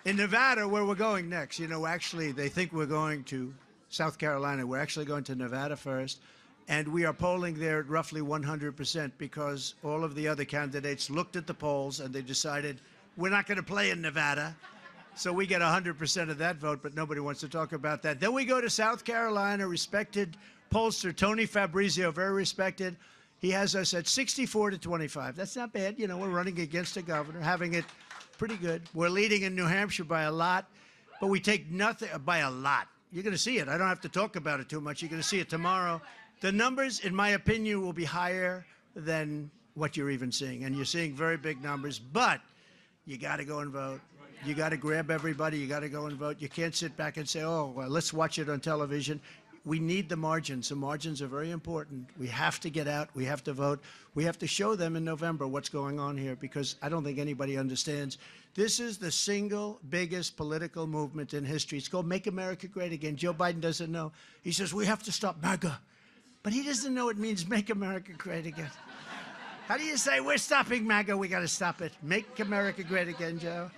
In Nevada, where we're going next, actually, they think we're going to South Carolina. We're actually going to Nevada first. And we are polling there at roughly 100% because all of the other candidates looked at the polls and they decided we're not going to play in Nevada. So we get 100% of that vote, but nobody wants to talk about that. Then we go to South Carolina, respected pollster Tony Fabrizio, very respected. He has us at 64-25. That's not bad. We're running against a governor, having it pretty good. We're leading in New Hampshire by a lot, but we take nothing by a lot. You're going to see it. I don't have to talk about it too much. You're going to see it tomorrow. The numbers, in my opinion, will be higher than what you're even seeing. And you're seeing very big numbers, but you got to go and vote. You got to grab everybody. You got to go and vote. You can't sit back and say, oh, well, let's watch it on television. We need the margins. The margins are very important. We have to get out. We have to vote. We have to show them in November what's going on here because I don't think anybody understands. This is the single biggest political movement in history. It's called Make America Great Again. Joe Biden doesn't know. He says, we have to stop MAGA. But he doesn't know it means Make America Great Again. How do you say, we're stopping MAGA, we got to stop it? Make America Great Again, Joe.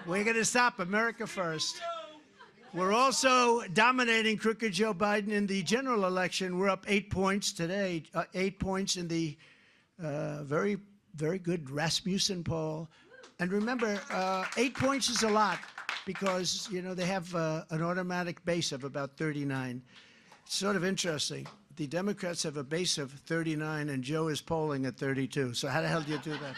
We're going to stop America first. We're also dominating crooked Joe Biden in the general election. We're up 8 points today, 8 points in the very, very good Rasmussen poll. And remember, 8 points is a lot because, they have an automatic base of about 39. It's sort of interesting. The Democrats have a base of 39, and Joe is polling at 32. So how the hell do you do that?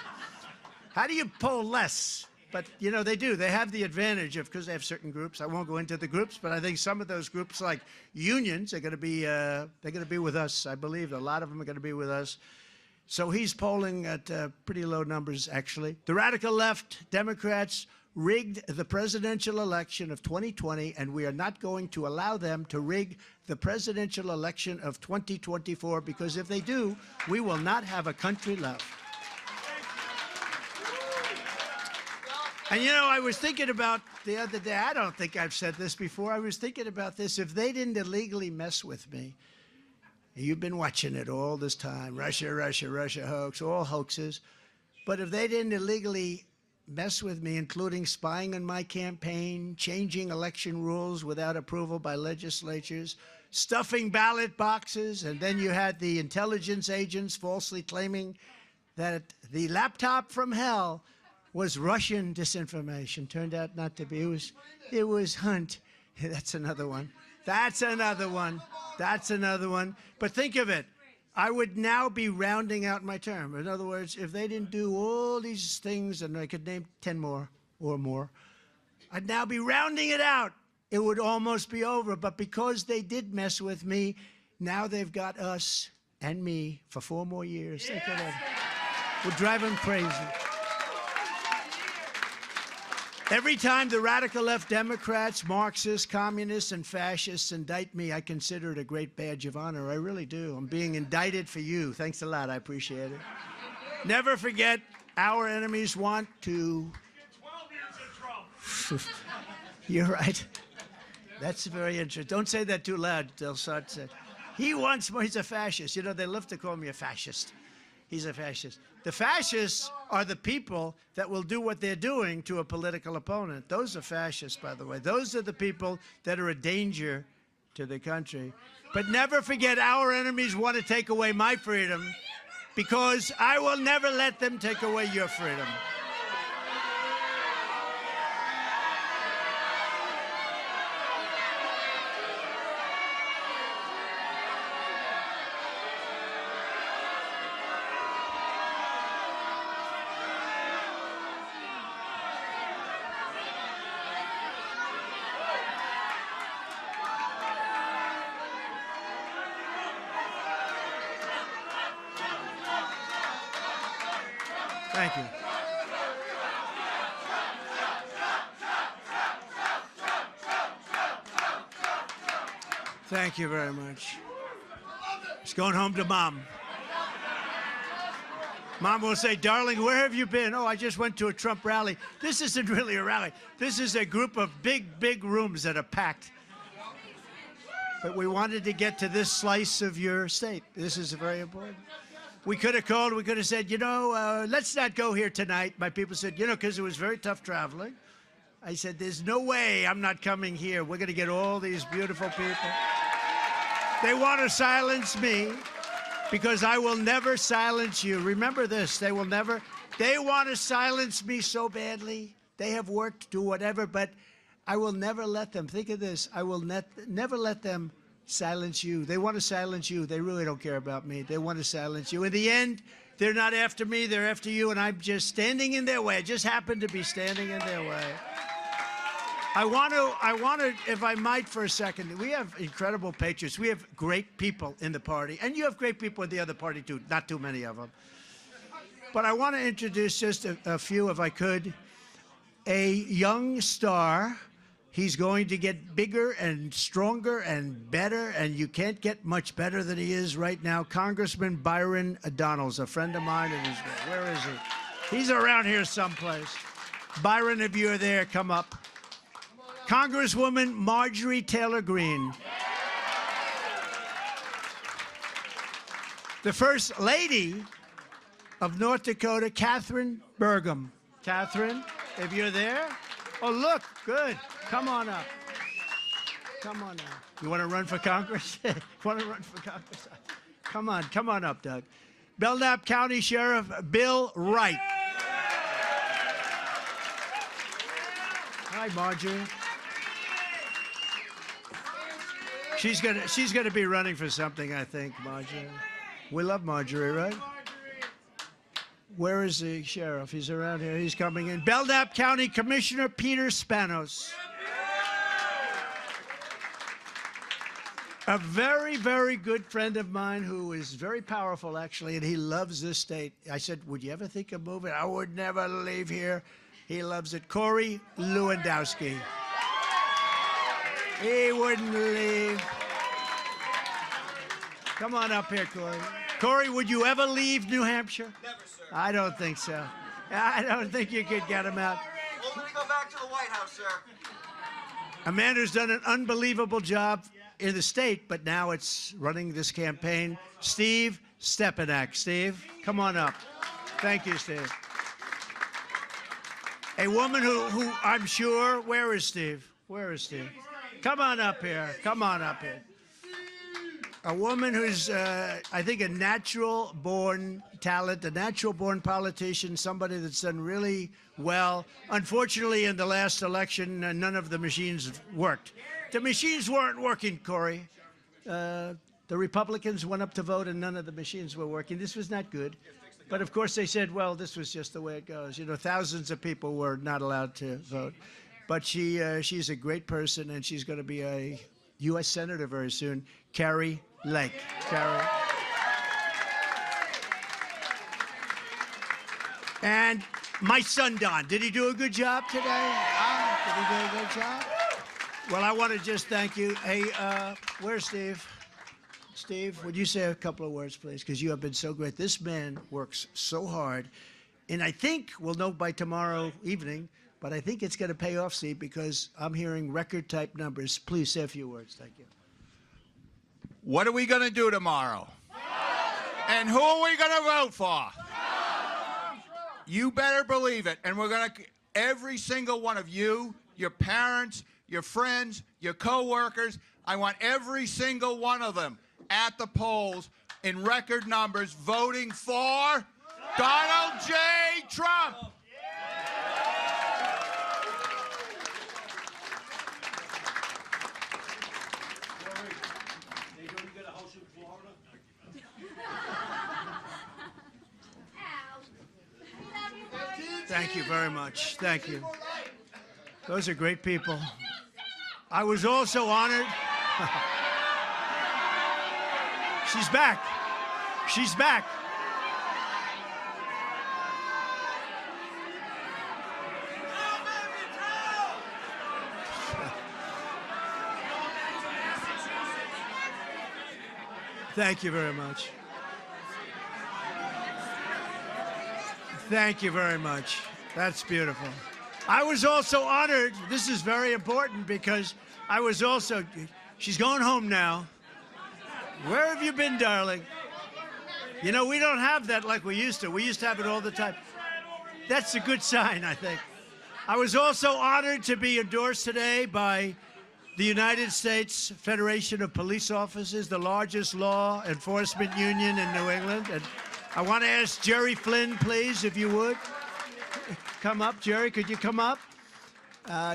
How do you poll less? But, they do. They have the advantage of, because they have certain groups. I won't go into the groups, but I think some of those groups, like unions, are going to be, they're going to be with us. I believe a lot of them are going to be with us. So he's polling at pretty low numbers, actually. The radical left, Democrats, rigged the presidential election of 2020, and we are not going to allow them to rig the presidential election of 2024, because if they do, we will not have a country left. And I was thinking about the other day, I don't think I've said this before, I was thinking about this, if they didn't illegally mess with me, you've been watching it all this time, Russia, Russia, Russia hoax, all hoaxes, but if they didn't illegally mess with me, including spying on my campaign, changing election rules without approval by legislatures, stuffing ballot boxes, and then you had the intelligence agents falsely claiming that the laptop from hell was Russian disinformation. Turned out not to be. It was Hunt. That's another one. That's another one. That's another one. But think of it. I would now be rounding out my term. In other words, if they didn't do all these things, and I could name 10 more or more, I'd now be rounding it out. It would almost be over. But because they did mess with me, now they've got us and me for 4 more years. Think of that. We'll drive them crazy. Every time the radical left Democrats, Marxists, communists, and fascists indict me, I consider it a great badge of honor. I really do. I'm being indicted for you. Thanks a lot. I appreciate it. Never forget, our enemies want to... 12 years in Trump. You're right. That's very interesting. Don't say that too loud. They'll start saying, he wants more. He's a fascist. They love to call me a fascist. He's a fascist. The fascists are the people that will do what they're doing to a political opponent. Those are fascists, by the way. Those are the people that are a danger to the country. But never forget, our enemies want to take away my freedom, because I will never let them take away your freedom. Thank you. Thank you very much. It's going home to Mom. Mom will say, darling, where have you been? Oh, I just went to a Trump rally. This isn't really a rally. This is a group of big, big rooms that are packed. But we wanted to get to this slice of your state. This is very important. We could have called, we could have said, let's not go here tonight. My people said, because it was very tough traveling. I said, there's no way I'm not coming here. We're going to get all these beautiful people. They want to silence me because I will never silence you. Remember this, they will never. They want to silence me so badly. They have worked, do whatever, but I will never let them. Think of this. I will never let them silence you. They want to silence you. They really don't care about me. They want to silence you. In the end, they're not after me. They're after you, and I'm just standing in their way. I just happen to be standing in their way. I want to, if I might for a second, we have incredible patriots. We have great people in the party, and you have great people in the other party too, not too many of them. But I want to introduce just a few, if I could. A young star. He's going to get bigger and stronger and better, and you can't get much better than he is right now. Congressman Byron Donalds, a friend of mine. Where is he? He's around here someplace. Byron, if you're there, come up. Congresswoman Marjorie Taylor Greene. The First Lady of North Dakota, Catherine Burgum. Catherine, if you're there. Oh, look, good. Come on up. Come on up. You want to run for Congress? Want to run for Congress? Come on up, Doug. Belknap County Sheriff Bill Wright. Hi, Marjorie. She's gonna be running for something, I think, Marjorie. We love Marjorie, right? Where is the sheriff? He's around here. He's coming in. Belknap County Commissioner Peter Spanos. A very, very good friend of mine who is very powerful, actually, and he loves this state. I said, would you ever think of moving? I would never leave here. He loves it. Corey Lewandowski. He wouldn't leave. Come on up here, Corey. Corey, would you ever leave New Hampshire? Never, sir. I don't think so. I don't think you could get him out. Only to go back to the White House, sir. A man who's done an unbelievable job in the state, but now it's running this campaign. Steve Stepanek. Steve, come on up. Thank you, Steve. A woman who I'm sure, where is Steve? Where is Steve? Come on up here. Come on up here. A woman who's, I think, a natural-born talent, a natural-born politician, somebody that's done really well. Unfortunately, in the last election, none of the machines worked. The machines weren't working, Corey. The Republicans went up to vote, and none of the machines were working. This was not good. But, of course, they said, well, this was just the way it goes. You know, thousands of people were not allowed to vote. But she's a great person, and she's going to be a U.S. Senator very soon. Carrie Lake. Carrie. And my son, Don. Did he do a good job today? Did he do a good job? Well, I want to just thank you. Hey, where's Steve? Steve, would you say a couple of words, please? Because you have been so great. This man works so hard. And I think we'll know by tomorrow evening, but I think it's going to pay off, Steve, because I'm hearing record-type numbers. Please say a few words. Thank you. What are we going to do tomorrow? And who are we going to vote for? You better believe it. And we're going to, every single one of you, your parents, your friends, your co-workers, I want every single one of them at the polls in record numbers voting for Donald J. Trump. Thank you very much. Thank you. Those are great people. I was also honored. She's back. She's back. Thank you very much. Thank you very much. That's beautiful. I was also honored. This is very important because I was also, she's going home now. Where have you been, darling? You know, we don't have that like we used to. We used to have it all the time. That's a good sign, I think. I was also honored to be endorsed today by the United States Federation of Police Officers, the largest law enforcement union in New England. And I want to ask Jerry Flynn, please, if you would. Come up. Jerry, could you come up?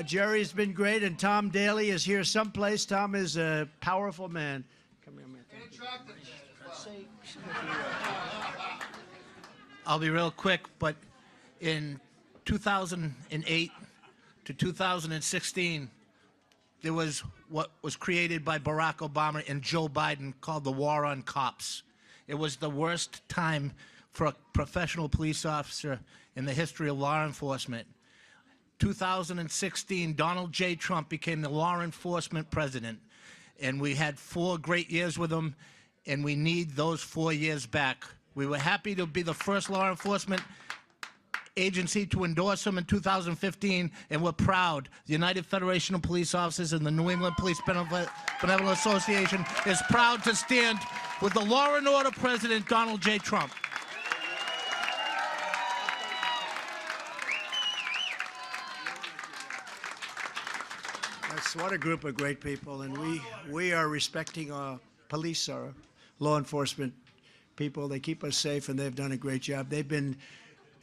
Jerry's been great, and Tom Daly is here someplace. Tom is a powerful man. Come here, man. I'll be real quick, but in 2008 to 2016, there was what was created by Barack Obama and Joe Biden called the War on Cops. It was the worst time for a professional police officer in the history of law enforcement. 2016, Donald J. Trump became the law enforcement president, and we had 4 great years with him, and we need those 4 years back. We were happy to be the first law enforcement agency to endorse him in 2015, and we're proud. The United Federation of Police Officers and the New England Police Benevolent Association is proud to stand with the law and order president, Donald J. Trump. What a group of great people, and we are respecting our police, our law enforcement people. They keep us safe, and they've done a great job. They've been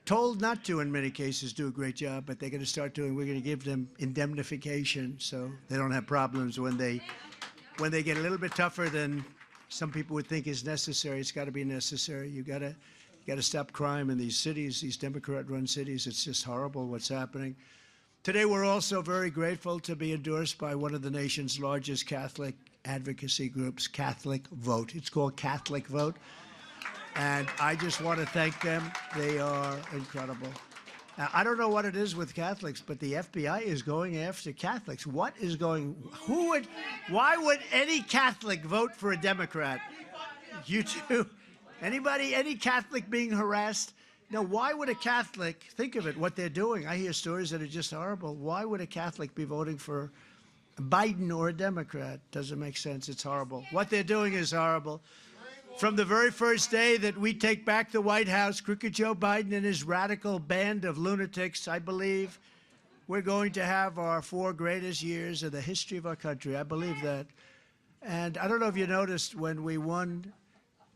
told not to, in many cases, do a great job, but they're going to start doing. We're going to give them indemnification so they don't have problems when they get a little bit tougher than some people would think is necessary. It's got to be necessary. You got to stop crime in these cities, these Democrat-run cities. It's just horrible what's happening. Today, we're also very grateful to be endorsed by one of the nation's largest Catholic advocacy groups, Catholic Vote. It's called Catholic Vote, and I just want to thank them. They are incredible. Now, I don't know what it is with Catholics, but the FBI is going after Catholics. What is going? Why would any Catholic vote for a Democrat? You too? Anybody? Any Catholic being harassed? Now, why would a Catholic, think of it, what they're doing? I hear stories that are just horrible. Why would a Catholic be voting for Biden or a Democrat? Doesn't make sense. It's horrible. What they're doing is horrible. From the very first day that we take back the White House, Crooked Joe Biden and his radical band of lunatics, I believe we're going to have our 4 greatest years in the history of our country. I believe that. And I don't know if you noticed when we won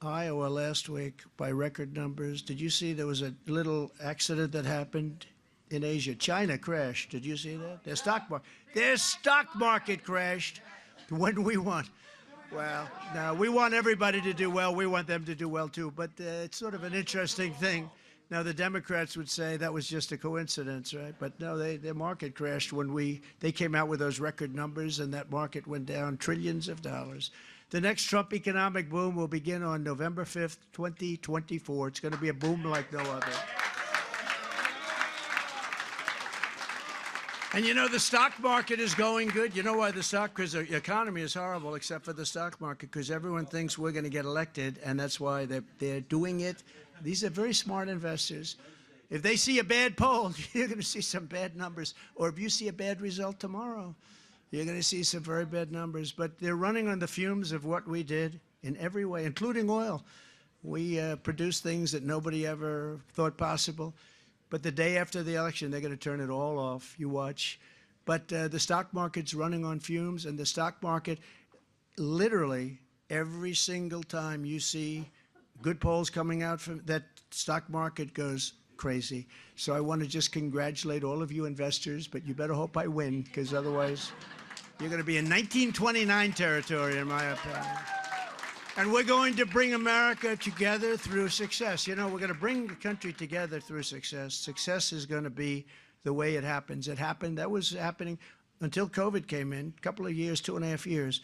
Iowa last week by record numbers. Did you see there was a little accident that happened in Asia? China crashed. Did you see that? Their stock market crashed when we won. Well, now we want everybody to do well. We want them to do well too. But it's sort of an interesting thing. Now the Democrats would say that was just a coincidence, right? But no, their market crashed when they came out with those record numbers, and that market went down trillions of dollars. The next Trump economic boom will begin on November 5th, 2024. It's going to be a boom like no other. And you know, the stock market is going good. You know why because the economy is horrible, except for the stock market, because everyone thinks we're going to get elected, and that's why they're doing it. These are very smart investors. If they see a bad poll, you're going to see some bad numbers. Or if you see a bad result tomorrow, you're going to see some very bad numbers. But they're running on the fumes of what we did in every way, including oil. We produced things that nobody ever thought possible. But the day after the election, they're going to turn it all off. You watch. But the stock market's running on fumes, and the stock market, literally, every single time you see good polls coming out from that stock market goes crazy. So I want to just congratulate all of you investors, but you better hope I win, because otherwise you're going to be in 1929 territory, in my opinion. And we're going to bring America together through success. You know, we're going to bring the country together through success. Success is going to be the way it happens. That was happening until COVID came in, a couple of years, 2.5 years.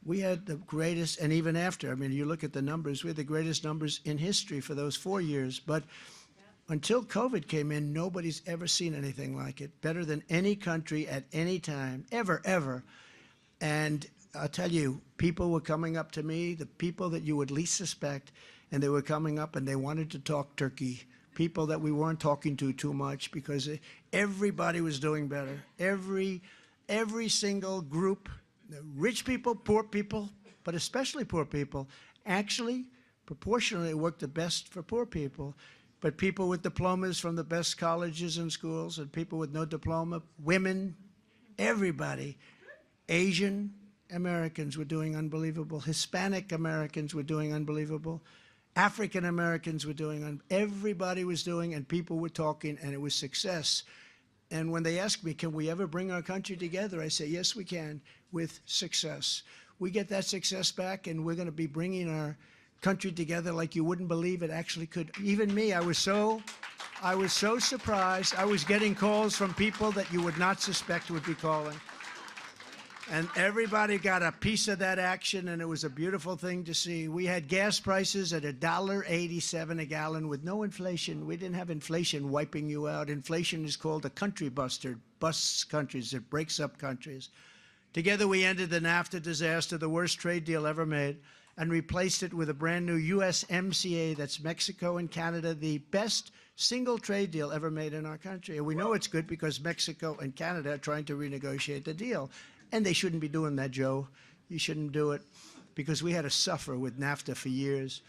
We had the greatest, and even after, I mean, you look at the numbers, we had the greatest numbers in history for those 4 years. But until COVID came in, nobody's ever seen anything like it. Better than any country at any time, ever. And I'll tell you, people were coming up to me, the people that you would least suspect, and they were coming up and they wanted to talk turkey. People that we weren't talking to too much, because everybody was doing better. Every single group, rich people, poor people, but especially poor people, actually proportionally worked the best for poor people. but people with diplomas from the best colleges and schools, and people with no diploma, women, everybody. Asian Americans were doing unbelievable. Hispanic Americans were doing unbelievable. African Americans were doing, everybody was doing, and people were talking, and it was success. And when they ask me, can we ever bring our country together? I say, yes, we can, with success. We get that success back, and we're going to be bringing our country together like you wouldn't believe it actually could. Even me, I was so surprised. I was getting calls from people that you would not suspect would be calling. And everybody got a piece of that action, and it was a beautiful thing to see. We had gas prices at $1.87 a gallon with no inflation. We didn't have inflation wiping you out. Inflation is called a country buster. It busts countries. It breaks up countries. Together, we ended the NAFTA disaster, the worst trade deal ever made, and replaced it with a brand new USMCA, that's Mexico and Canada, the best single trade deal ever made in our country. And we know it's good because Mexico and Canada are trying to renegotiate the deal. And they shouldn't be doing that, Joe. You shouldn't do it, because we had to suffer with NAFTA for years.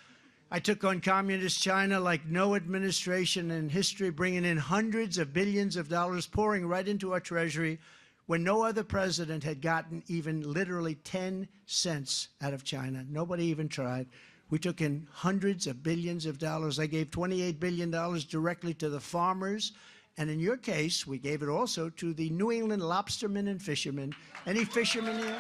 I took on communist China like no administration in history, bringing in hundreds of billions of dollars, pouring right into our treasury, when no other president had gotten even literally 10 cents out of China. Nobody even tried. We took in hundreds of billions of dollars. I gave $28 billion directly to the farmers. And in your case, we gave it also to the New England lobstermen and fishermen. Any fishermen here?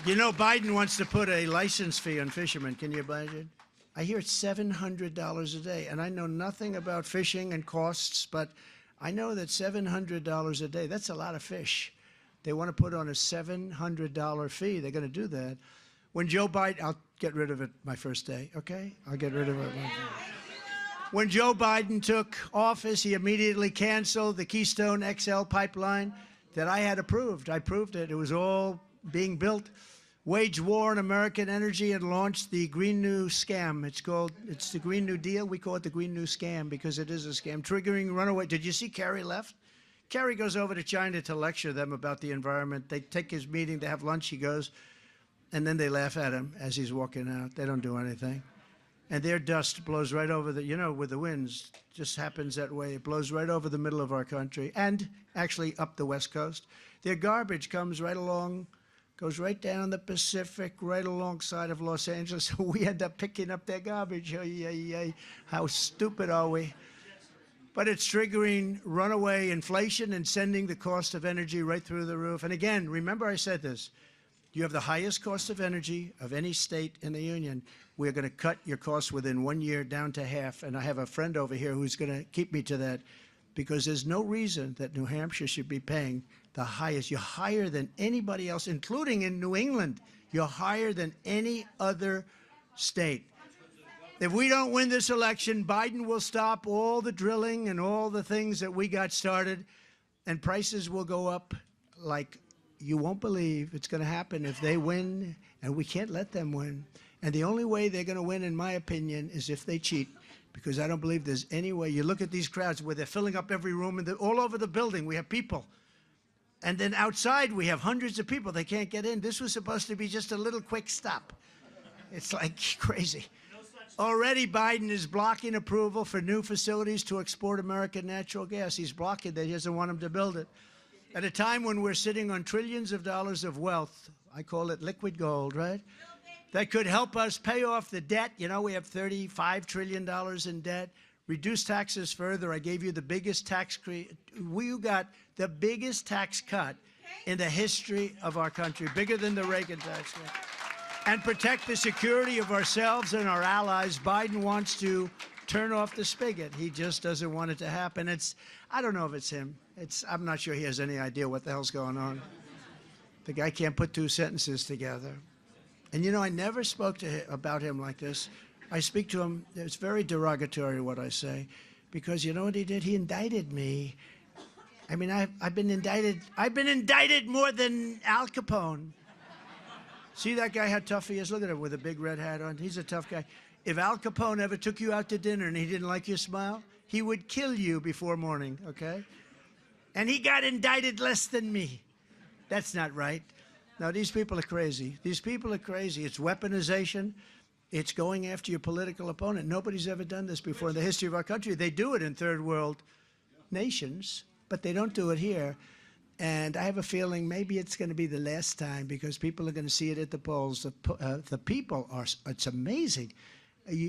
You know, Biden wants to put a license fee on fishermen. Can you imagine? I hear it's $700 a day. And I know nothing about fishing and costs, but I know that $700 a day, that's a lot of fish. They want to put on a $700 fee. They're going to do that. When Joe Biden, I'll get rid of it my first day, okay? I'll get rid of it. When Joe Biden took office, he immediately canceled the Keystone XL pipeline that I had approved. I approved it. It was all being built. Waged war on American energy and launched the Green New Scam. It's the Green New Deal. We call it the Green New Scam because it is a scam. Triggering runaway. Did you see Kerry left? Kerry goes over to China to lecture them about the environment. They take his meeting, they have lunch, he goes, and then they laugh at him as he's walking out. They don't do anything. And their dust blows right over the, you know, with the winds, just happens that way. It blows right over the middle of our country and actually up the West Coast. Their garbage comes right along, goes right down the Pacific, right alongside of Los Angeles. We end up picking up their garbage. How stupid are we? But it's triggering runaway inflation and sending the cost of energy right through the roof. And again, remember I said this. You have the highest cost of energy of any state in the union. We're going to cut your costs within 1 year down to half. And I have a friend over here who's going to keep me to that, because there's no reason that New Hampshire should be paying the highest. You're higher than anybody else, including in New England. You're higher than any other state. If we don't win this election, Biden will stop all the drilling and all the things that we got started, and prices will go up like you won't believe. It's going to happen if they win, and we can't let them win. And the only way they're going to win, in my opinion, is if they cheat, because I don't believe there's any way. You look at these crowds where they're filling up every room, and all over the building we have people. And then outside we have hundreds of people. They can't get in. This was supposed to be just a little quick stop. It's like crazy. Already Biden is blocking approval for new facilities to export American natural gas. He's blocking it. He doesn't want them to build it. At a time when we're sitting on trillions of dollars of wealth, I call it liquid gold, right? That could help us pay off the debt. You know, we have $35 trillion in debt. Reduce taxes further. I gave you the biggest we got the biggest tax cut in the history of our country, bigger than the Reagan tax cut. And protect the security of ourselves and our allies. Biden wants to turn off the spigot. He just doesn't want it to happen. I don't know if it's him. I'm not sure he has any idea what the hell's going on. The guy can't put two sentences together. And you know, I never spoke to him about him like this. I speak to him, it's very derogatory what I say, because you know what he did? He indicted me. I mean, I've been indicted more than Al Capone. See that guy, how tough he is? Look at him with a big red hat on. He's a tough guy. If Al Capone ever took you out to dinner and he didn't like your smile, he would kill you before morning, okay? And he got indicted less than me. That's not right. Now, these people are crazy. These people are crazy. It's weaponization. It's going after your political opponent. Nobody's ever done this before in the history of our country. They do it in third world nations, but they don't do it here. And I have a feeling maybe it's going to be the last time, because people are going to see it at the polls. The people are, it's amazing.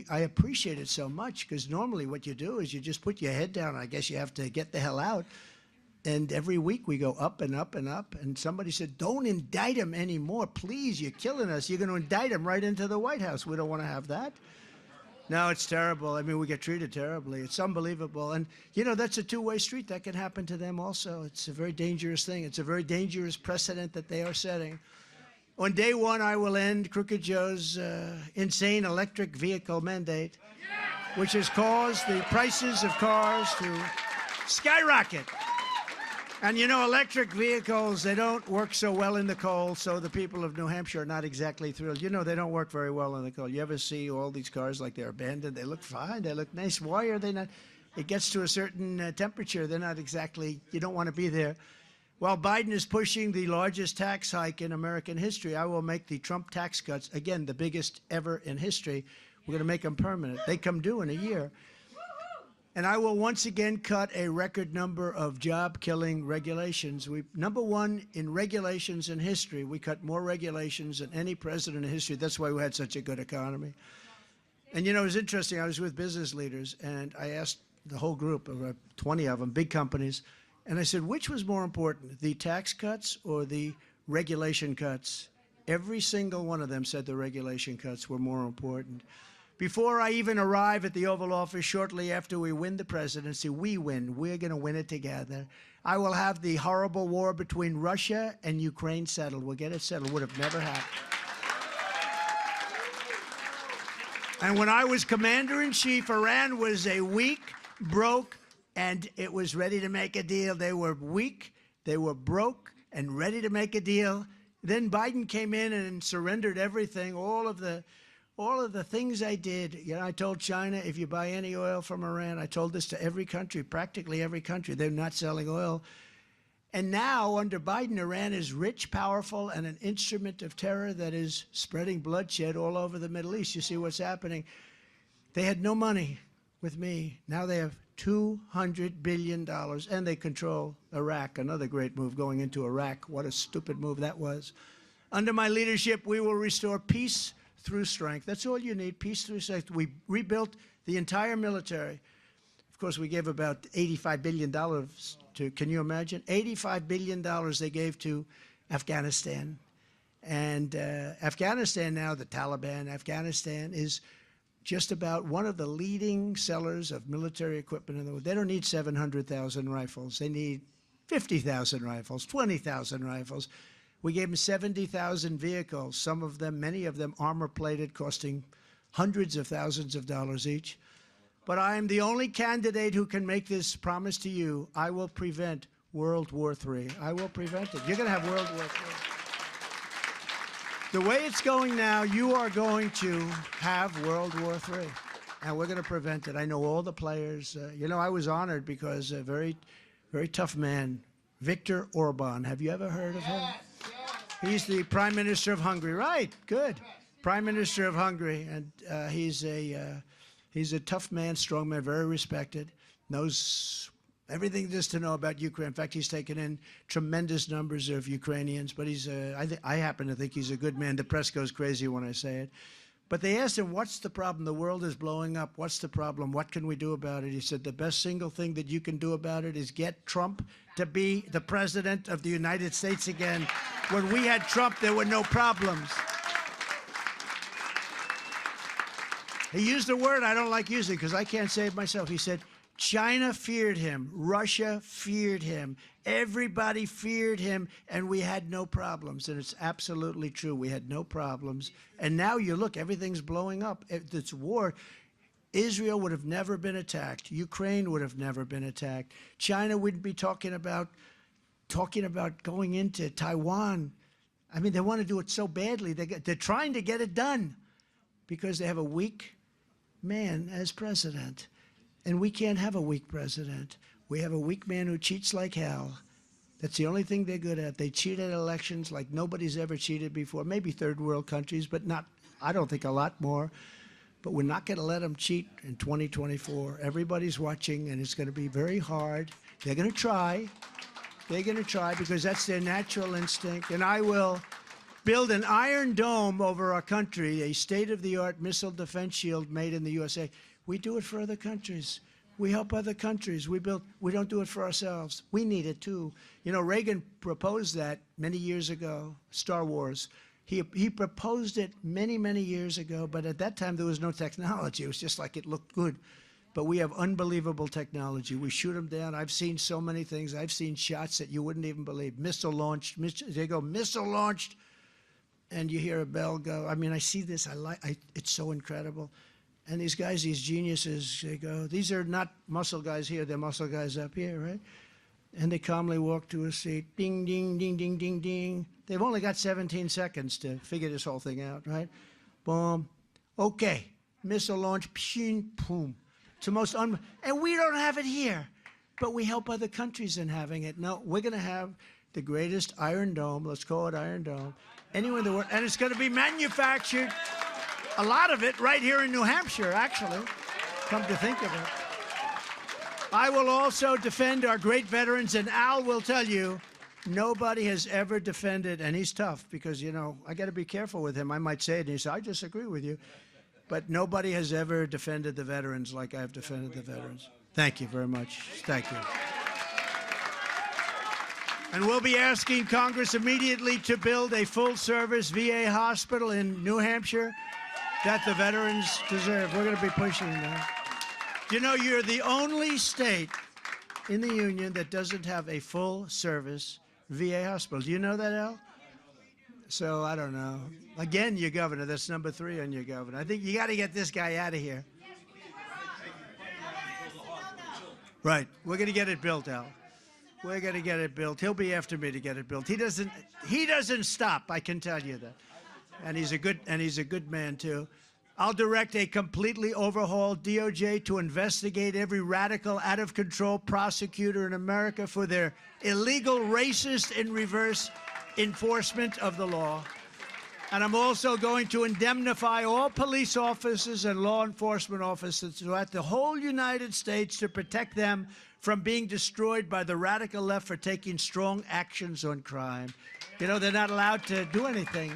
I appreciate it so much, because normally what you do is you just put your head down. I guess you have to get the hell out. And every week we go up and up and up. And somebody said, don't indict him anymore. Please, you're killing us. You're going to indict him right into the White House. We don't want to have that. No, it's terrible. I mean, we get treated terribly. It's unbelievable. And, you know, that's a two-way street. That can happen to them also. It's a very dangerous thing. It's a very dangerous precedent that they are setting. On day one, I will end Crooked Joe's insane electric vehicle mandate, which has caused the prices of cars to skyrocket. And, you know, electric vehicles, they don't work so well in the cold, so the people of New Hampshire are not exactly thrilled. You know, they don't work very well in the cold. You ever see all these cars like they're abandoned? They look fine. They look nice. Why are they not? It gets to a certain temperature. They're not exactly, you don't want to be there. While Biden is pushing the largest tax hike in American history, I will make the Trump tax cuts, again, the biggest ever in history. We're going to make them permanent. They come due in a year. And I will once again cut a record number of job-killing regulations. Number one in regulations in history. We cut more regulations than any president in history. That's why we had such a good economy. And, you know, it was interesting. I was with business leaders, and I asked the whole group, about 20 of them, big companies, and I said, which was more important, the tax cuts or the regulation cuts? Every single one of them said the regulation cuts were more important. Before I even arrive at the Oval Office, shortly after we win the presidency, we win. We're going to win it together. I will have the horrible war between Russia and Ukraine settled. We'll get it settled. Would have never happened. And when I was commander-in-chief, Iran was a weak, broke, and it was ready to make a deal. They were weak, they were broke, and ready to make a deal. Then Biden came in and surrendered everything, all of the things I did. You know, I told China, if you buy any oil from Iran, I told this to every country, practically every country, they're not selling oil. And now, under Biden, Iran is rich, powerful, and an instrument of terror that is spreading bloodshed all over the Middle East. You see what's happening. They had no money with me. Now they have $200 billion, and they control Iraq. Another great move, going into Iraq. What a stupid move that was. Under my leadership, we will restore peace through strength. That's all you need, peace through strength. We rebuilt the entire military. Of course, we gave about $85 billion to, can you imagine? $85 billion they gave to Afghanistan. And Afghanistan now, the Taliban, Afghanistan is just about one of the leading sellers of military equipment in the world. They don't need 700,000 rifles. They need 50,000 rifles, 20,000 rifles. We gave them 70,000 vehicles, some of them, many of them armor-plated, costing hundreds of thousands of dollars each. But I am the only candidate who can make this promise to you. I will prevent World War III. I will prevent it. You're going to have World War III. The way it's going now, you are going to have World War III, and we're going to prevent it. I know all the players. You know, I was honored because a very, very tough man, Viktor Orban. Have you ever heard of him? He's the Prime Minister of Hungary. Right, good. Prime Minister of Hungary. And he's a tough man, strong man, very respected, knows everything there is to know about Ukraine. In fact, he's taken in tremendous numbers of Ukrainians. But I happen to think he's a good man. The press goes crazy when I say it. But they asked him, what's the problem? The world is blowing up. What's the problem? What can we do about it? He said, the best single thing that you can do about it is get Trump to be the president of the United States again. When we had Trump, there were no problems. He used a word I don't like using because I can't say it myself. He said, China feared him. Russia feared him. Everybody feared him, and we had no problems. And it's absolutely true. We had no problems. And now you look, everything's blowing up. It's war. Israel would have never been attacked. Ukraine would have never been attacked. China wouldn't be talking about going into Taiwan. I mean, they want to do it so badly. They're trying to get it done because they have a weak man as president. And we can't have a weak president. We have a weak man who cheats like hell. That's the only thing they're good at. They cheat at elections like nobody's ever cheated before. Maybe third world countries, but not I don't think a lot more. But we're not going to let them cheat in 2024. Everybody's watching, and it's going to be very hard. They're going to try. They're going to try because that's their natural instinct. And I will build an iron dome over our country, a state-of-the-art missile defense shield made in the USA. We do it for other countries. We help other countries. We don't do it for ourselves. We need it, too. You know, Reagan proposed that many years ago, Star Wars. He proposed it many, many years ago, but at that time there was no technology. It was just like it looked good. But we have unbelievable technology. We shoot them down. I've seen so many things. I've seen shots that you wouldn't even believe. Missile launched. They go, missile launched, and you hear a bell go. I mean, I see this. It's so incredible. And these guys, these geniuses, they go, these are not muscle guys here. They're muscle guys up here, right? And they calmly walk to a seat. Ding, ding, ding, ding, ding, ding. They've only got 17 seconds to figure this whole thing out, right? Boom. Okay. Missile launch. Pshing, boom. It's the most and we don't have it here, but we help other countries in having it. No, we're going to have the greatest Iron Dome. Let's call it Iron Dome. Anywhere in the world. And it's going to be manufactured, a lot of it, right here in New Hampshire, actually, come to think of it. I will also defend our great veterans, and Al will tell you, nobody has ever defended, and he's tough because, you know, I got to be careful with him. I might say it, and he says, I disagree with you. But nobody has ever defended the veterans like I've defended the veterans. Thank you very much. Thank you. And we'll be asking Congress immediately to build a full-service VA hospital in New Hampshire that the veterans deserve. We're going to be pushing that. You know, you're the only state in the union that doesn't have a full-service VA hospital. Do you know that, Al? So, I don't know. Again, your governor. That's number 3 on your governor. I think you got to get this guy out of here. Right. We're going to get it built, Al. We're going to get it built. He'll be after me to get it built. He doesn't stop, I can tell you that. And he's a good man, too. I'll direct a completely overhauled DOJ to investigate every radical, out-of-control prosecutor in America for their illegal, racist, and reverse enforcement of the law. And I'm also going to indemnify all police officers and law enforcement officers throughout the whole United States to protect them from being destroyed by the radical left for taking strong actions on crime. You know, they're not allowed to do anything.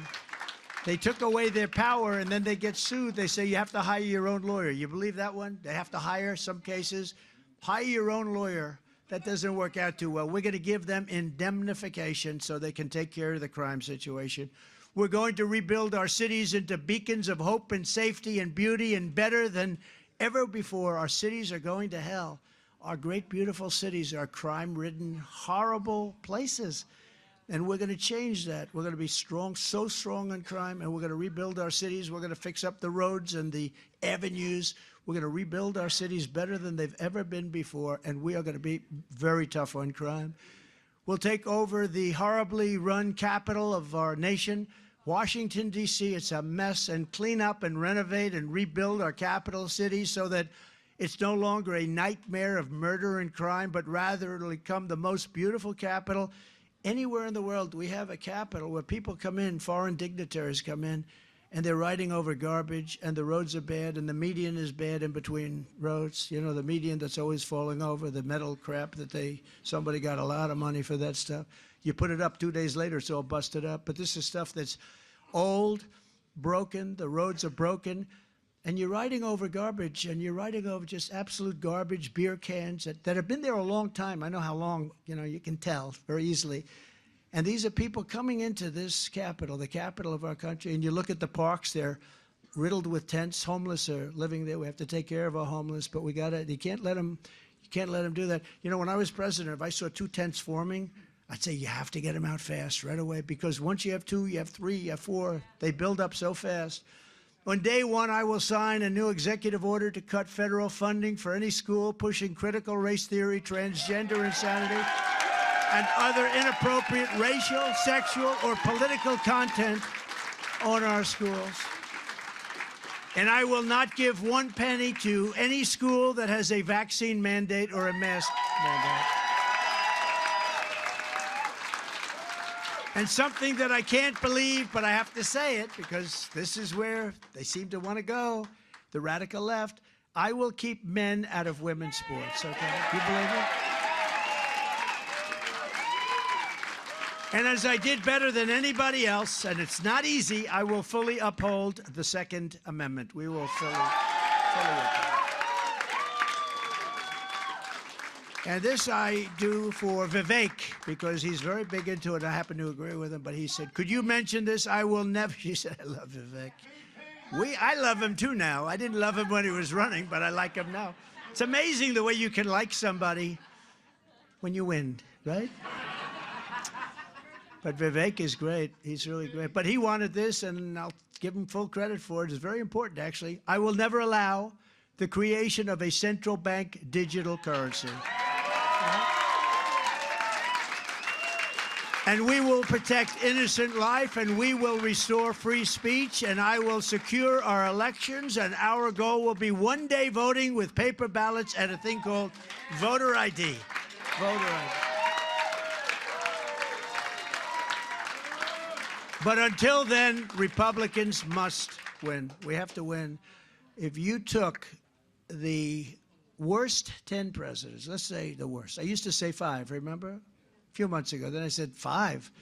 They took away their power, and then they get sued. They say you have to hire your own lawyer. You believe that one? They have to hire, some cases. Hire your own lawyer. That doesn't work out too well. We're going to give them indemnification so they can take care of the crime situation. We're going to rebuild our cities into beacons of hope and safety and beauty, and better than ever before. Our cities are going to hell. Our great, beautiful cities are crime-ridden, horrible places. And we're going to change that. We're going to be strong, so strong on crime, and we're going to rebuild our cities. We're going to fix up the roads and the avenues. We're going to rebuild our cities better than they've ever been before, and we are going to be very tough on crime. We'll take over the horribly run capital of our nation, Washington, D.C. It's a mess, and clean up and renovate and rebuild our capital city so that it's no longer a nightmare of murder and crime, but rather it'll become the most beautiful capital. Anywhere in the world, we have a capital where people come in, foreign dignitaries come in, and they're riding over garbage, and the roads are bad, and the median is bad in between roads. You know, the median that's always falling over, the metal crap that somebody got a lot of money for that stuff. You put it up 2 days later, it's all busted up. But this is stuff that's old, broken, the roads are broken, and you're riding over garbage, and you're riding over just absolute garbage, beer cans that have been there a long time. I know how long, you know, you can tell very easily. And these are people coming into this capital, the capital of our country, and you look at the parks, they're riddled with tents. Homeless are living there. We have to take care of our homeless, but you can't let them do that. You know, when I was president, if I saw 2 tents forming, I'd say you have to get them out fast right away, because once you have 2, you have 3, you have 4. They build up so fast. On day 1, I will sign a new executive order to cut federal funding for any school pushing critical race theory, transgender insanity, and other inappropriate racial, sexual, or political content on our schools. And I will not give 1 penny to any school that has a vaccine mandate or a mask mandate. And something that I can't believe, but I have to say it because this is where they seem to want to go, the radical left. I will keep men out of women's sports, okay? Do you believe it? And as I did better than anybody else, and it's not easy, I will fully uphold the Second Amendment. We will fully uphold. And this I do for Vivek, because he's very big into it. I happen to agree with him, but he said, could you mention this? I will never. He said, I love Vivek. I love him too now. I didn't love him when he was running, but I like him now. It's amazing the way you can like somebody when you win, right? But Vivek is great. He's really great. But he wanted this, and I'll give him full credit for it. It's very important, actually. I will never allow the creation of a central bank digital currency. And we will protect innocent life, and we will restore free speech, and I will secure our elections, and our goal will be one day voting with paper ballots and a thing called voter ID. Voter ID. But until then, Republicans must win. We have to win. If you took the worst 10 presidents, let's say the worst. I used to say 5, remember? A few months ago. Then I said 5.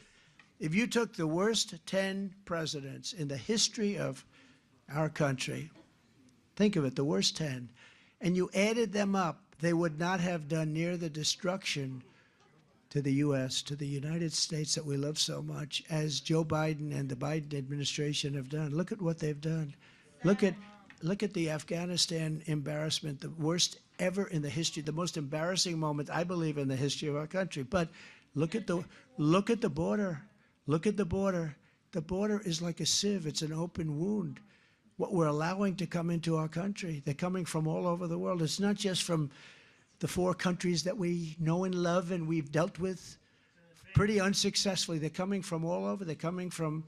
If you took the worst 10 presidents in the history of our country, think of it, the worst 10, and you added them up, they would not have done near the destruction to the U.S., to the United States that we love so much, as Joe Biden and the Biden administration have done. Look at what they've done. Look at the Afghanistan embarrassment, the worst ever in the history, the most embarrassing moment, I believe, in the history of our country. But look at the border. Look at the border. The border is like a sieve. It's an open wound. What we're allowing to come into our country, they're coming from all over the world. It's not just from the 4 countries that we know and love and we've dealt with pretty unsuccessfully. They're coming from all over. They're coming from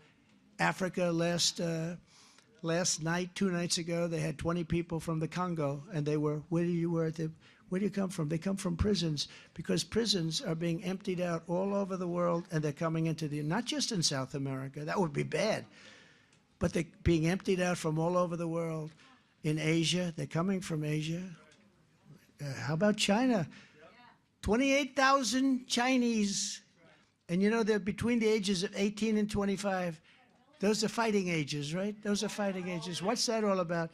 Africa. Last night, 2 nights ago, they had 20 people from the Congo, and they were, where do you come from? They come from prisons, because prisons are being emptied out all over the world, and they're coming into not just in South America, that would be bad, but they're being emptied out from all over the world. In Asia, they're coming from Asia. How about China? 28,000 Chinese, and you know, they're between the ages of 18 and 25. Those are fighting ages, right? Those are fighting ages. What's that all about?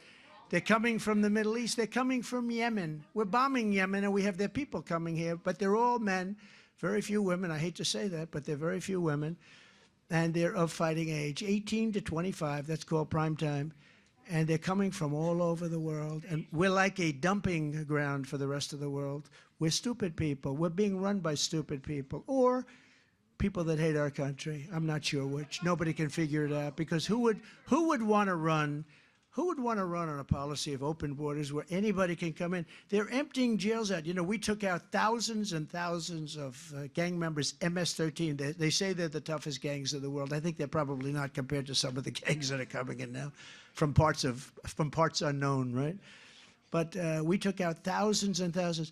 They're coming from the Middle East. They're coming from Yemen. We're bombing Yemen, and we have their people coming here, but they're all men, very few women. I hate to say that, but they're very few women, and they're of fighting age, 18 to 25. That's called prime time. And they're coming from all over the world. And we're like a dumping ground for the rest of the world. We're stupid people. We're being run by stupid people. Or people that hate our country. I'm not sure which. Nobody can figure it out. Because who would want to run on a policy of open borders where anybody can come in? They're emptying jails out. You know, we took out thousands and thousands of gang members, MS-13. They say they're the toughest gangs in the world. I think they're probably not compared to some of the gangs that are coming in now from parts unknown, right? But we took out thousands and thousands.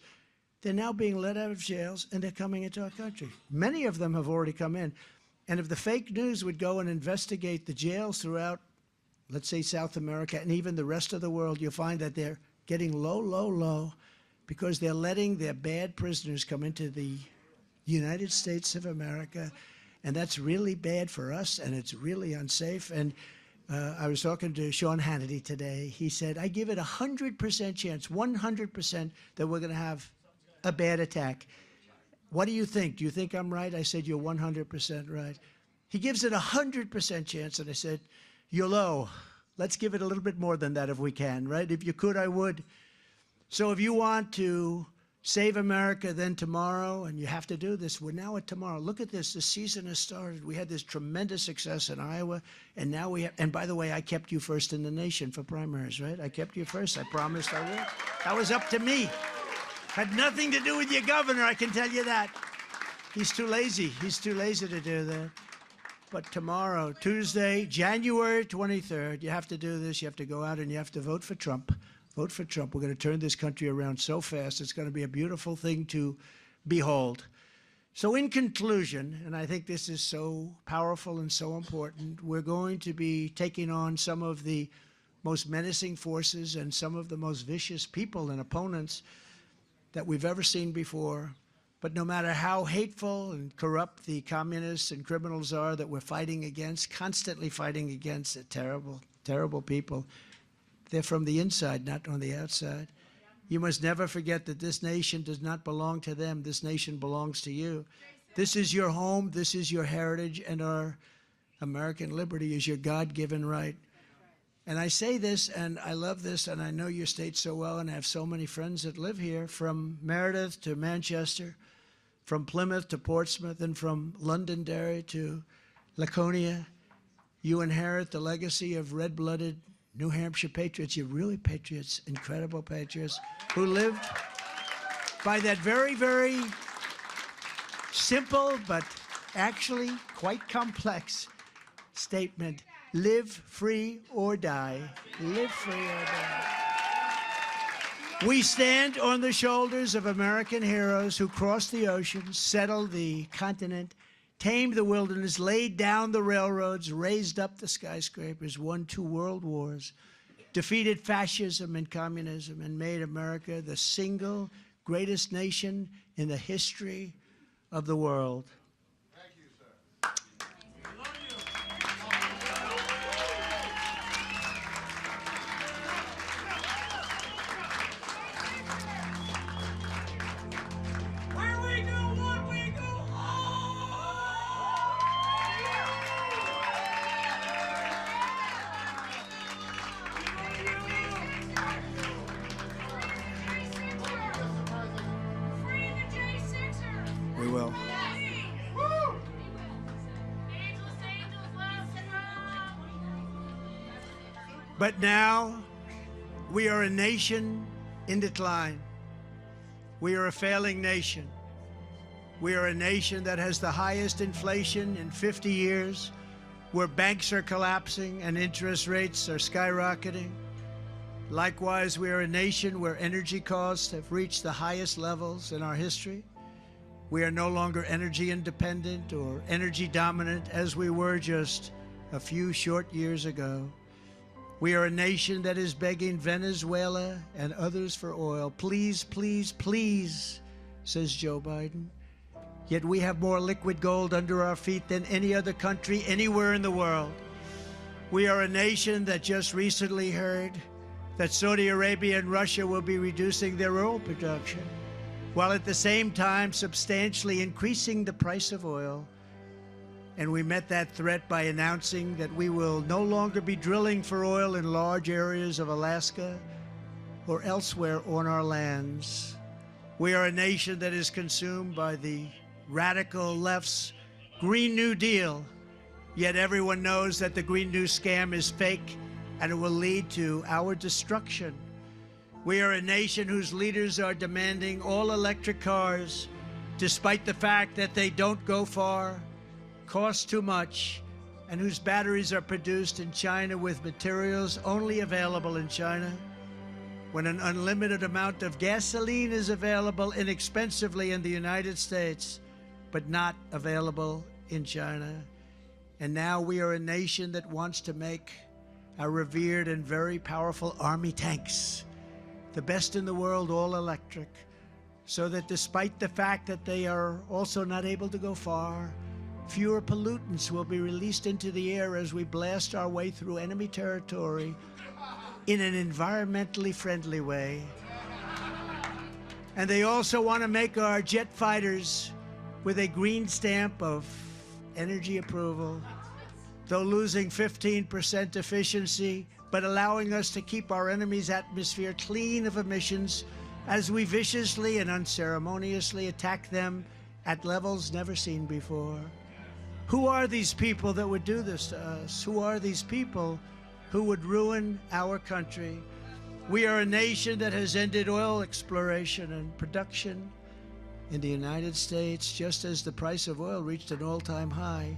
They're now being let out of jails, and they're coming into our country. Many of them have already come in. And if the fake news would go and investigate the jails throughout, let's say, South America and even the rest of the world, you'll find that they're getting low because they're letting their bad prisoners come into the United States of America. And that's really bad for us, and it's really unsafe. And I was talking to Sean Hannity today. He said, I give it 100% chance, 100%, that we're going to have a bad attack. What do you think? Do you think I'm right? I said, you're 100% right. He gives it 100% chance, and I said, you're low. Let's give it a little bit more than that if we can, right? If you could, I would. So if you want to save America, then tomorrow, and you have to do this, we're now at tomorrow. Look at this. The season has started. We had this tremendous success in Iowa, and now we have, and by the way, I kept you first in the nation for primaries, right? I kept you first. I promised I would. That was up to me. Had nothing to do with your governor, I can tell you that. He's too lazy. He's too lazy to do that. But tomorrow, Tuesday, January 23rd, you have to do this. You have to go out and you have to vote for Trump. Vote for Trump. We're going to turn this country around so fast. It's going to be a beautiful thing to behold. So in conclusion, and I think this is so powerful and so important, we're going to be taking on some of the most menacing forces and some of the most vicious people and opponents that we've ever seen before. But no matter how hateful and corrupt the communists and criminals are that we're fighting against, constantly fighting against, the terrible, terrible people, they're from the inside, not on the outside. You must never forget that this nation does not belong to them. This nation belongs to you. This is your home. This is your heritage. And our American liberty is your God-given right. And I say this, and I love this, and I know your state so well, and I have so many friends that live here, from Meredith to Manchester, from Plymouth to Portsmouth, and from Londonderry to Laconia. You inherit the legacy of red-blooded New Hampshire patriots. You're really patriots, incredible patriots, who lived by that very, very simple but actually quite complex statement: live free or die. Live free or die. We stand on the shoulders of American heroes who crossed the ocean, settled the continent, tamed the wilderness, laid down the railroads, raised up the skyscrapers, won 2 world wars, defeated fascism and communism, and made America the single greatest nation in the history of the world. Thank you, sir. Where we go, what we go, Free the J6ers! We will. Angels, love, But now we are a nation in decline. We are a failing nation. We are a nation that has the highest inflation in 50 years, where banks are collapsing and interest rates are skyrocketing. Likewise, we are a nation where energy costs have reached the highest levels in our history. We are no longer energy independent or energy dominant as we were just a few short years ago. We are a nation that is begging Venezuela and others for oil. Please, please, please, says Joe Biden. Yet we have more liquid gold under our feet than any other country anywhere in the world. We are a nation that just recently heard that Saudi Arabia and Russia will be reducing their oil production, while at the same time substantially increasing the price of oil. And we met that threat by announcing that we will no longer be drilling for oil in large areas of Alaska or elsewhere on our lands. We are a nation that is consumed by the radical left's Green New Deal, yet everyone knows that the Green New scam is fake and it will lead to our destruction. We are a nation whose leaders are demanding all electric cars, despite the fact that they don't go far, cost too much, and whose batteries are produced in China with materials only available in China, when an unlimited amount of gasoline is available inexpensively in the United States, but not available in China. And now we are a nation that wants to make our revered and very powerful Army tanks the best in the world, all electric, so that despite the fact that they are also not able to go far, fewer pollutants will be released into the air as we blast our way through enemy territory in an environmentally friendly way. And they also want to make our jet fighters with a green stamp of energy approval, though losing 15% efficiency, but allowing us to keep our enemy's atmosphere clean of emissions as we viciously and unceremoniously attack them at levels never seen before. Who are these people that would do this to us? Who are these people who would ruin our country? We are a nation that has ended oil exploration and production in the United States just as the price of oil reached an all-time high.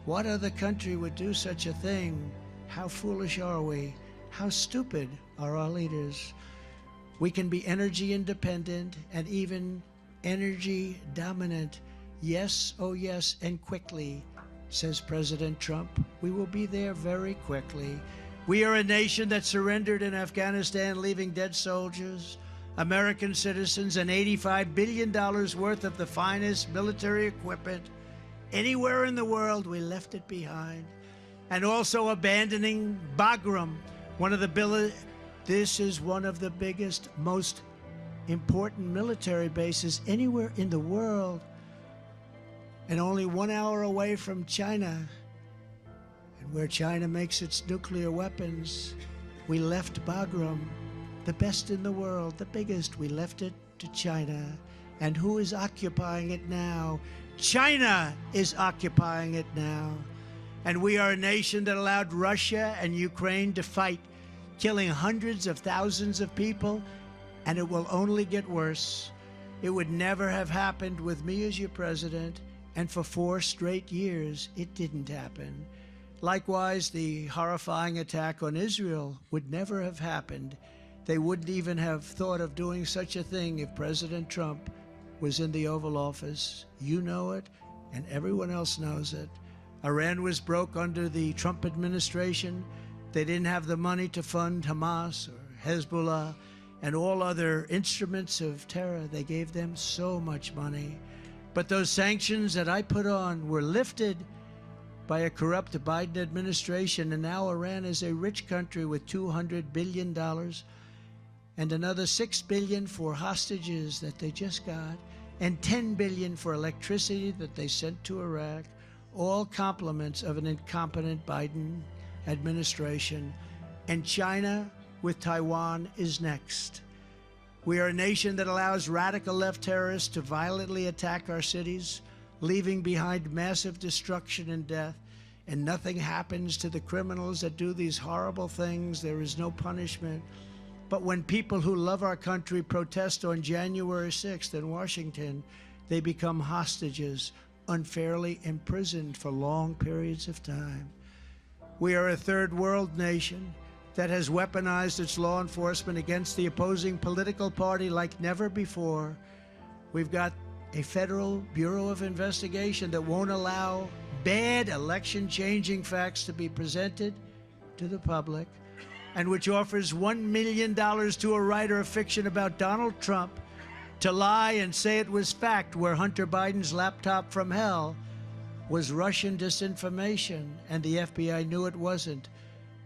What other country would do such a thing? How foolish are we? How stupid are our leaders? We can be energy independent and even energy dominant, Yes, oh yes, and quickly, says President Trump. We will be there very quickly. We are a nation that surrendered in Afghanistan, leaving dead soldiers, American citizens, and $85 billion worth of the finest military equipment. Anywhere in the world, we left it behind. And also abandoning Bagram, this is one of the biggest, most important military bases anywhere in the world, and only 1 hour away from China, and where China makes its nuclear weapons. We left Bagram, the best in the world, the biggest. We left it to China. And who is occupying it now? China is occupying it now. And we are a nation that allowed Russia and Ukraine to fight, killing hundreds of thousands of people, and it will only get worse. It would never have happened with me as your president, and for 4 straight years, it didn't happen. Likewise, the horrifying attack on Israel would never have happened. They wouldn't even have thought of doing such a thing if President Trump was in the Oval Office. You know it, and everyone else knows it. Iran was broke under the Trump administration. They didn't have the money to fund Hamas or Hezbollah and all other instruments of terror. They gave them so much money. But those sanctions that I put on were lifted by a corrupt Biden administration, and now Iran is a rich country with $200 billion and another $6 billion for hostages that they just got, and $10 billion for electricity that they sent to Iraq, all compliments of an incompetent Biden administration. And China with Taiwan is next. We are a nation that allows radical left terrorists to violently attack our cities, leaving behind massive destruction and death, and nothing happens to the criminals that do these horrible things. There is no punishment. But when people who love our country protest on January 6th in Washington, they become hostages, unfairly imprisoned for long periods of time. We are a third world nation that has weaponized its law enforcement against the opposing political party like never before. We've got a federal Bureau of Investigation that won't allow bad election-changing facts to be presented to the public, and which offers $1 million to a writer of fiction about Donald Trump to lie and say it was fact, where Hunter Biden's laptop from hell was Russian disinformation, and the FBI knew it wasn't,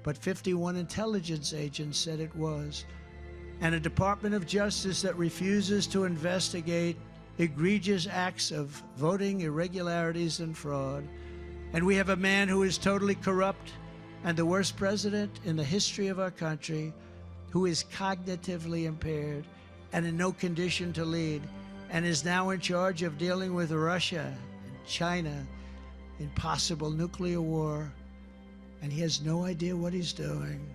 but 51 intelligence agents said it was. And a Department of Justice that refuses to investigate egregious acts of voting irregularities and fraud. And we have a man who is totally corrupt and the worst president in the history of our country, who is cognitively impaired and in no condition to lead, and is now in charge of dealing with Russia and China in possible nuclear war, and he has no idea what he's doing.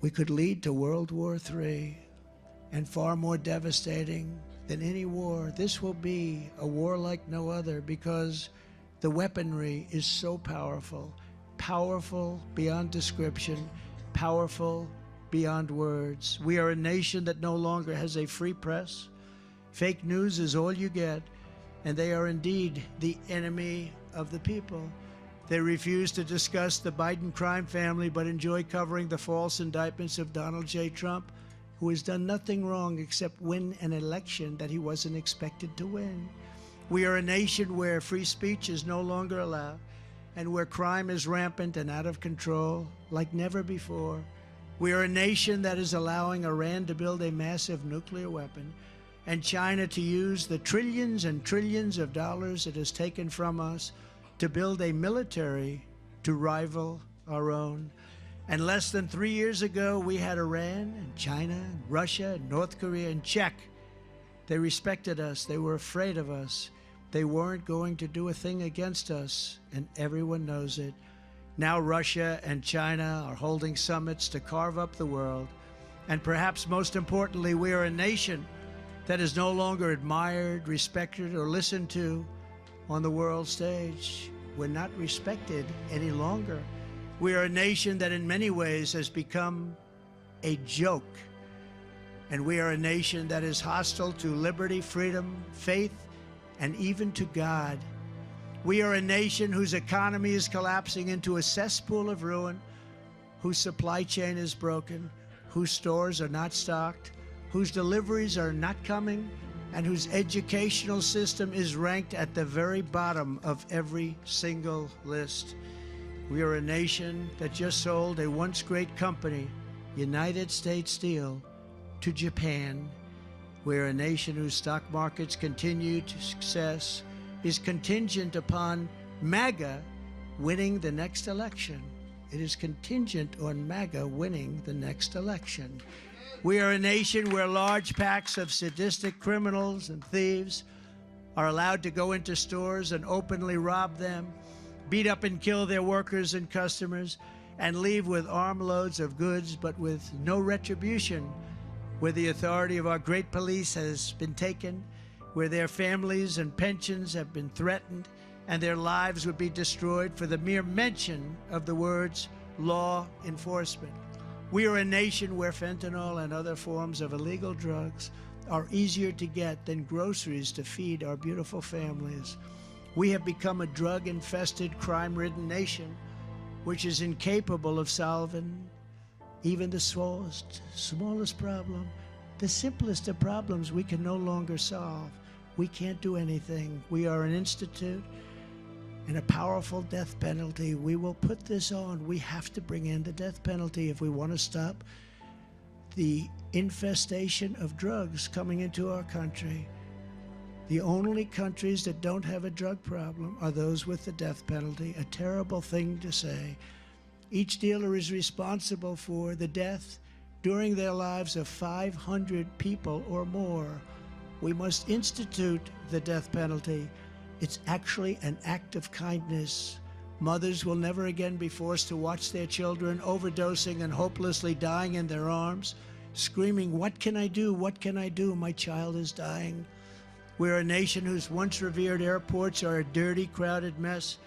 We could lead to World War III, and far more devastating than any war. This will be a war like no other, because the weaponry is so powerful, powerful beyond description, powerful beyond words. We are a nation that no longer has a free press. Fake news is all you get, and they are indeed the enemy of the people. They refuse to discuss the Biden crime family, but enjoy covering the false indictments of Donald J. Trump, who has done nothing wrong except win an election that he wasn't expected to win. We are a nation where free speech is no longer allowed, and where crime is rampant and out of control like never before. We are a nation that is allowing Iran to build a massive nuclear weapon, and China to use the trillions and trillions of dollars it has taken from us to build a military to rival our own. And less than 3 years ago, we had Iran and China and Russia and North Korea in check. They respected us. They were afraid of us. They weren't going to do a thing against us, and everyone knows it. Now Russia and China are holding summits to carve up the world. And perhaps most importantly, we are a nation that is no longer admired, respected, or listened to on the world stage. We're not respected any longer. We are a nation that in many ways has become a joke. And we are a nation that is hostile to liberty, freedom, faith, and even to God. We are a nation whose economy is collapsing into a cesspool of ruin, whose supply chain is broken, whose stores are not stocked, whose deliveries are not coming, and whose educational system is ranked at the very bottom of every single list. We are a nation that just sold a once great company, United States Steel, to Japan. We're a nation whose stock market's continued success is contingent upon MAGA winning the next election. It is contingent on MAGA winning the next election. We are a nation where large packs of sadistic criminals and thieves are allowed to go into stores and openly rob them, beat up and kill their workers and customers, and leave with armloads of goods but with no retribution, where the authority of our great police has been taken, where their families and pensions have been threatened, and their lives would be destroyed for the mere mention of the words law enforcement. We are a nation where fentanyl and other forms of illegal drugs are easier to get than groceries to feed our beautiful families. We have become a drug-infested, crime-ridden nation, which is incapable of solving even the smallest problem. The simplest of problems we can no longer solve. We can't do anything. We are an institute and a powerful death penalty. We will put this on. We have to bring in the death penalty if we want to stop the infestation of drugs coming into our country. The only countries that don't have a drug problem are those with the death penalty. A terrible thing to say. Each dealer is responsible for the death during their lives of 500 people or more. We must institute the death penalty. It's actually an act of kindness. Mothers will never again be forced to watch their children overdosing and hopelessly dying in their arms, screaming, "What can I do? What can I do? My child is dying." We're a nation whose once revered airports are a dirty, crowded mess.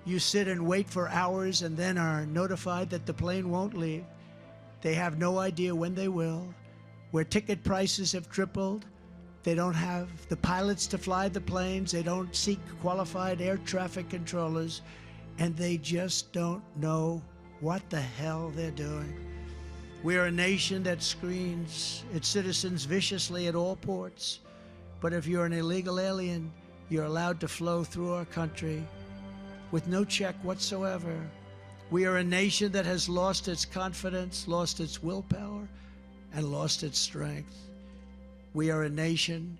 You sit and wait for hours and then are notified that the plane won't leave. They have no idea when they will. Where ticket prices have tripled, they don't have the pilots to fly the planes, they don't seek qualified air traffic controllers, and they just don't know what the hell they're doing. We are a nation that screens its citizens viciously at all ports. But if you're an illegal alien, you're allowed to flow through our country with no check whatsoever. We are a nation that has lost its confidence, lost its willpower, and lost its strength. We are a nation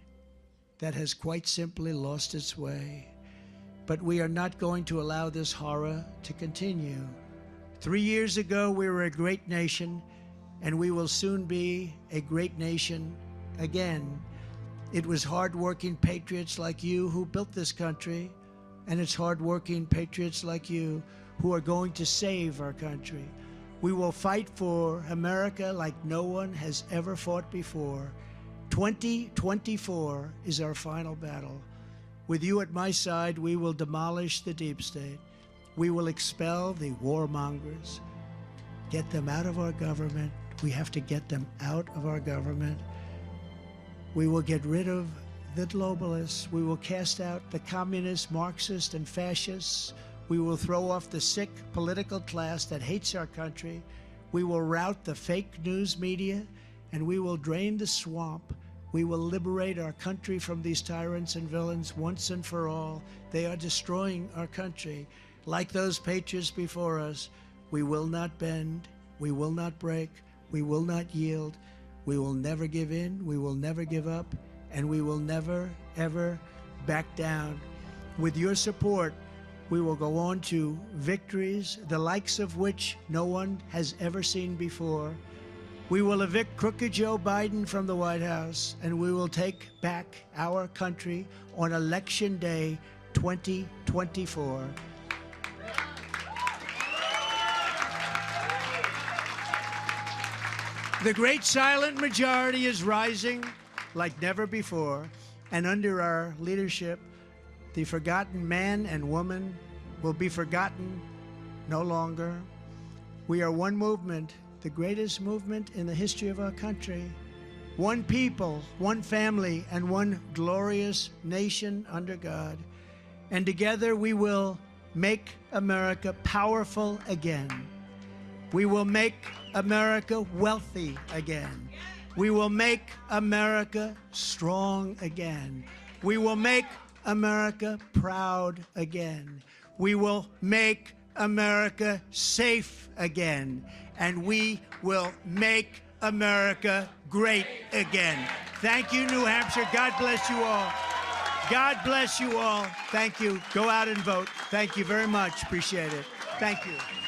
that has quite simply lost its way. But we are not going to allow this horror to continue. 3 years ago, we were a great nation, and we will soon be a great nation again. It was hard-working patriots like you who built this country, and it's hard-working patriots like you who are going to save our country. We will fight for America like no one has ever fought before. 2024 is our final battle. With you at my side, we will demolish the deep state. We will expel the warmongers, get them out of our government. We have to get them out of our government. We will get rid of the globalists. We will cast out the communists, Marxists, and fascists. We will throw off the sick political class that hates our country. We will rout the fake news media, and we will drain the swamp. We will liberate our country from these tyrants and villains once and for all. They are destroying our country. Like those patriots before us, we will not bend, we will not break, we will not yield. We will never give in, we will never give up, and we will never, ever back down. With your support, we will go on to victories, the likes of which no one has ever seen before. We will evict crooked Joe Biden from the White House, and we will take back our country on Election Day 2024. The great silent majority is rising like never before, and under our leadership, the forgotten man and woman will be forgotten no longer. We are one movement, the greatest movement in the history of our country. one people, one family, and one glorious nation under God. And together we will make America powerful again. We will make America wealthy again. We will make America strong again. We will make America proud again. We will make America safe again. And we will make America great again. Thank you, New Hampshire. God bless you all. God bless you all. Thank you. Go out and vote. Thank you very much. Appreciate it. Thank you.